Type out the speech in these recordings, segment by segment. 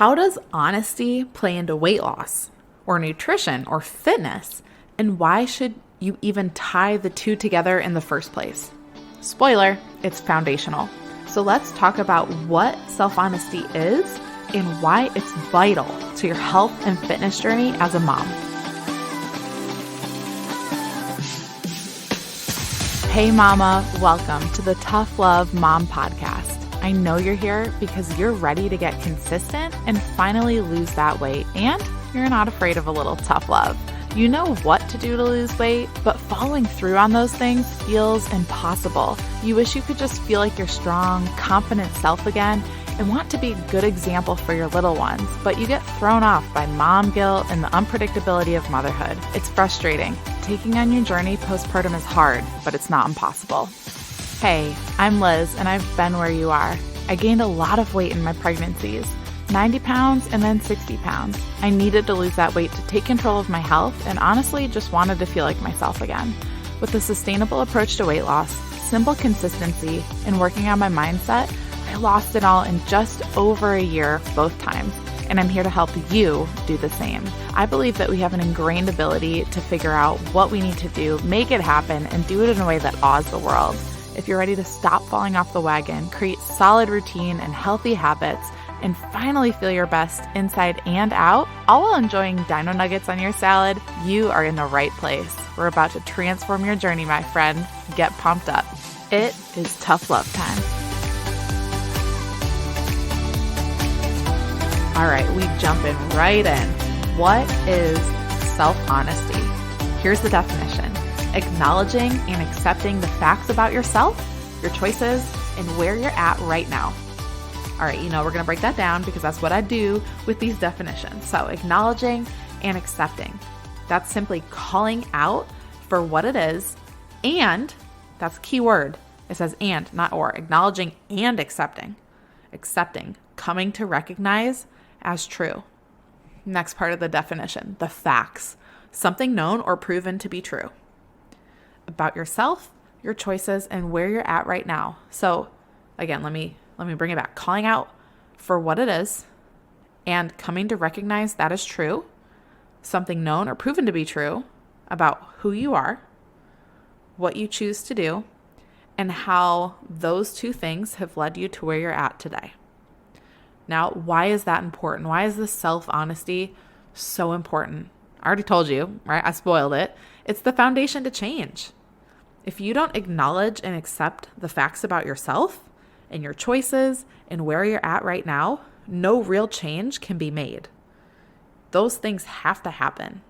How does honesty play into weight loss or nutrition or fitness? And why should you even tie the two together in the first place? Spoiler, it's foundational. So let's talk about what self-honesty is and why it's vital to your health and fitness journey as a mom. Hey mama, welcome to the Tough Love Mom Podcast. I know you're here because you're ready to get consistent and finally lose that weight, and you're not afraid of a little tough love. You know what to do to lose weight, but following through on those things feels impossible. You wish you could just feel like your strong, confident self again and want to be a good example for your little ones, but you get thrown off by mom guilt and the unpredictability of motherhood. It's frustrating. Taking on your journey postpartum is hard, but it's not impossible. Hey, I'm Liz, and I've been where you are. I gained a lot of weight in my pregnancies, 90 pounds and then 60 pounds. I needed to lose that weight to take control of my health and honestly just wanted to feel like myself again. With a sustainable approach to weight loss, simple consistency, and working on my mindset, I lost it all in just over a year both times, and I'm here to help you do the same. I believe that we have an ingrained ability to figure out what we need to do, make it happen, and do it in a way that awes the world. If you're ready to stop falling off the wagon, create solid routine and healthy habits, and finally feel your best inside and out, all while enjoying dino nuggets on your salad, you are in the right place. We're about to transform your journey, my friend. Get pumped up. It is tough love time. All right, we jump in right in. What is self-honesty? Here's the definition. Acknowledging and accepting the facts about yourself, your choices, and where you're at right now. All right, we're going to break that down because that's what I do with these definitions. So acknowledging and accepting. That's simply calling out for what it is, and that's a key word. It says and, not or. Acknowledging and accepting. Accepting, coming to recognize as true. Next part of the definition, the facts. Something known or proven to be true about yourself, your choices, and where you're at right now. So again, let me bring it back. Calling out for what it is and coming to recognize that is true, something known or proven to be true about who you are, what you choose to do, and how those two things have led you to where you're at today. Now, why is that important? Why is this self-honesty so important? I already told you, right? I spoiled it. It's the foundation to change. If you don't acknowledge and accept the facts about yourself and your choices and where you're at right now, no real change can be made. Those things have to happen.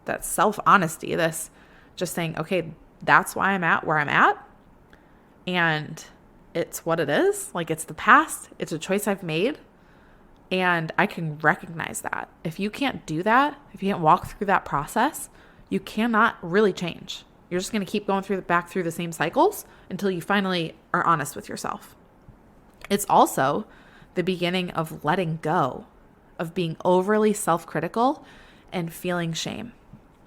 That self-honesty, this just saying, okay, that's why I'm at where I'm at. And it's what it is. Like, it's the past. It's a choice I've made. And I can recognize that. If you can't do that, if you can't walk through that process, you cannot really change. You're just going to keep going back through the same cycles until you finally are honest with yourself. It's also the beginning of letting go, of being overly self-critical and feeling shame.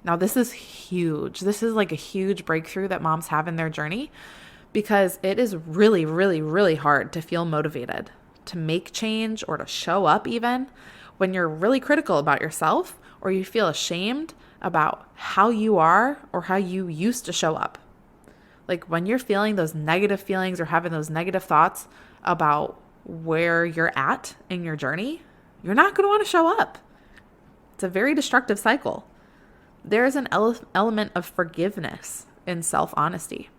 Now, this is huge. This is like a huge breakthrough that moms have in their journey because it is really, really, really hard to feel motivated to make change or to show up even when you're really critical about yourself or you feel ashamed about how you are or how you used to show up. Like when you're feeling those negative feelings or having those negative thoughts about where you're at in your journey, you're not going to want to show up. It's a very destructive cycle. There is an element of forgiveness in self-honesty.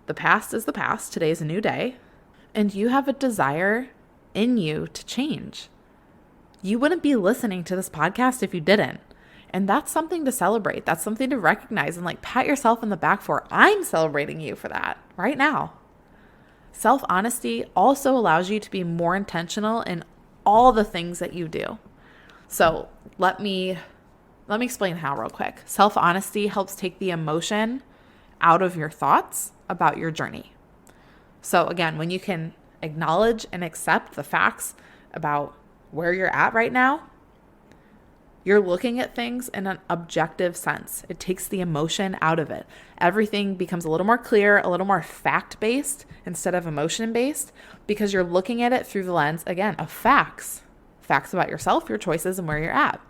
The past is the past. Today is a new day. And you have a desire in you to change. You wouldn't be listening to this podcast if you didn't. And that's something to celebrate. That's something to recognize and like pat yourself in the back for. I'm celebrating you for that right now. Self-honesty also allows you to be more intentional in all the things that you do. So let me explain how real quick. Self-honesty helps take the emotion out of your thoughts about your journey. So again, when you can acknowledge and accept the facts about where you're at right now, you're looking at things in an objective sense. It takes the emotion out of it. Everything becomes a little more clear, a little more fact-based instead of emotion-based because you're looking at it through the lens, again, of facts. facts about yourself, your choices, and where you're at.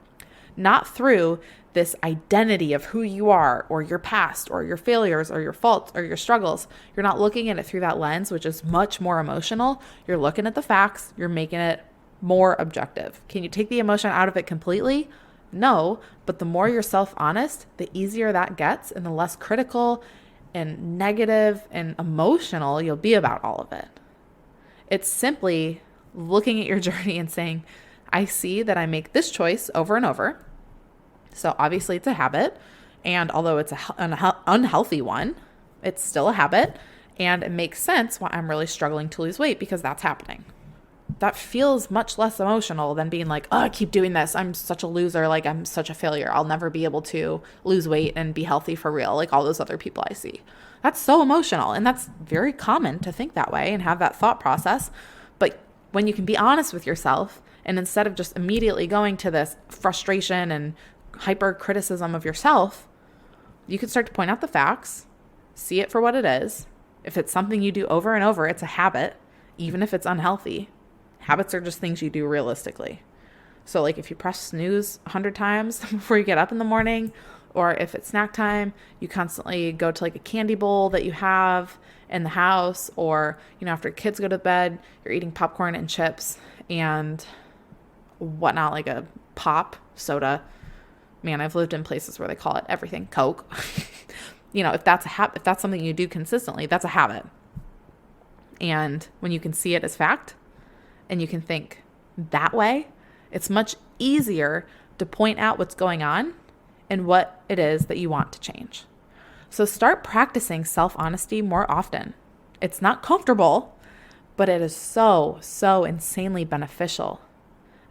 Not through this identity of who you are or your past or your failures or your faults or your struggles. You're not looking at it through that lens, which is much more emotional. You're looking at the facts. You're making it more objective. Can you take the emotion out of it completely? No, but the more you're self-honest, the easier that gets and the less critical and negative and emotional you'll be about all of it. It's simply looking at your journey and saying, I see that I make this choice over and over. So obviously it's a habit. And although it's an unhealthy one, it's still a habit. And it makes sense why I'm really struggling to lose weight because that's happening. That feels much less emotional than being like, oh, I keep doing this. I'm such a loser. Like I'm such a failure. I'll never be able to lose weight and be healthy for real. Like all those other people I see. That's so emotional. And that's very common to think that way and have that thought process. But when you can be honest with yourself and instead of just immediately going to this frustration and hyper criticism of yourself, you can start to point out the facts, see it for what it is. If it's something you do over and over, it's a habit, even if it's unhealthy. Habits are just things you do realistically. So like if you press snooze 100 times before you get up in the morning, or if it's snack time, you constantly go to like a candy bowl that you have in the house, or, after kids go to bed, you're eating popcorn and chips and whatnot, like a pop soda. Man, I've lived in places where they call it everything, Coke. If that's if that's something you do consistently, that's a habit. And when you can see it as fact and you can think that way, it's much easier to point out what's going on and what it is that you want to change. So start practicing self-honesty more often. It's not comfortable, but it is so, so insanely beneficial.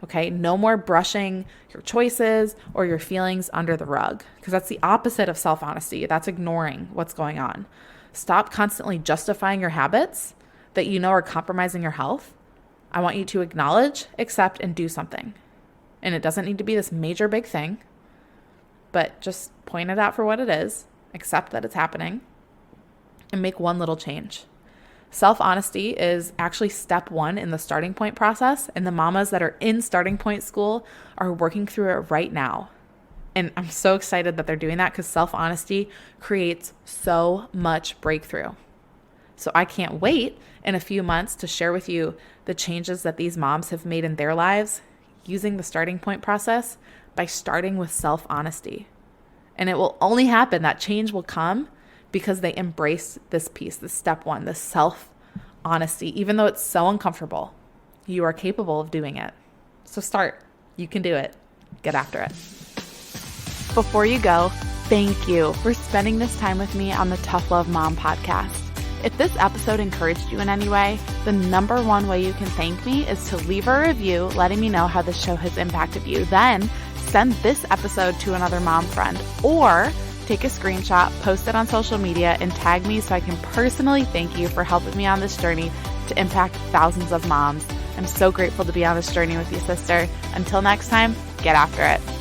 Okay, no more brushing your choices or your feelings under the rug, because that's the opposite of self-honesty. That's ignoring what's going on. Stop constantly justifying your habits that you know are compromising your health. I want you to acknowledge, accept, and do something. And it doesn't need to be this major big thing, but just point it out for what it is, accept that it's happening, and make one little change. Self-honesty is actually step one in the starting point process, and the mamas that are in starting point school are working through it right now. And I'm so excited that they're doing that because self-honesty creates so much breakthrough. So I can't wait in a few months to share with you the changes that these moms have made in their lives using the starting point process by starting with self-honesty. And it will only happen, that change will come because they embrace this piece, this step one, this self-honesty. Even though it's so uncomfortable, you are capable of doing it. So start. You can do it. Get after it. Before you go, thank you for spending this time with me on the Tough Love Mom podcast. If this episode encouraged you in any way, the number one way you can thank me is to leave a review letting me know how this show has impacted you. Then send this episode to another mom friend, or take a screenshot, post it on social media, and tag me so I can personally thank you for helping me on this journey to impact thousands of moms. I'm so grateful to be on this journey with you, sister. Until next time, get after it.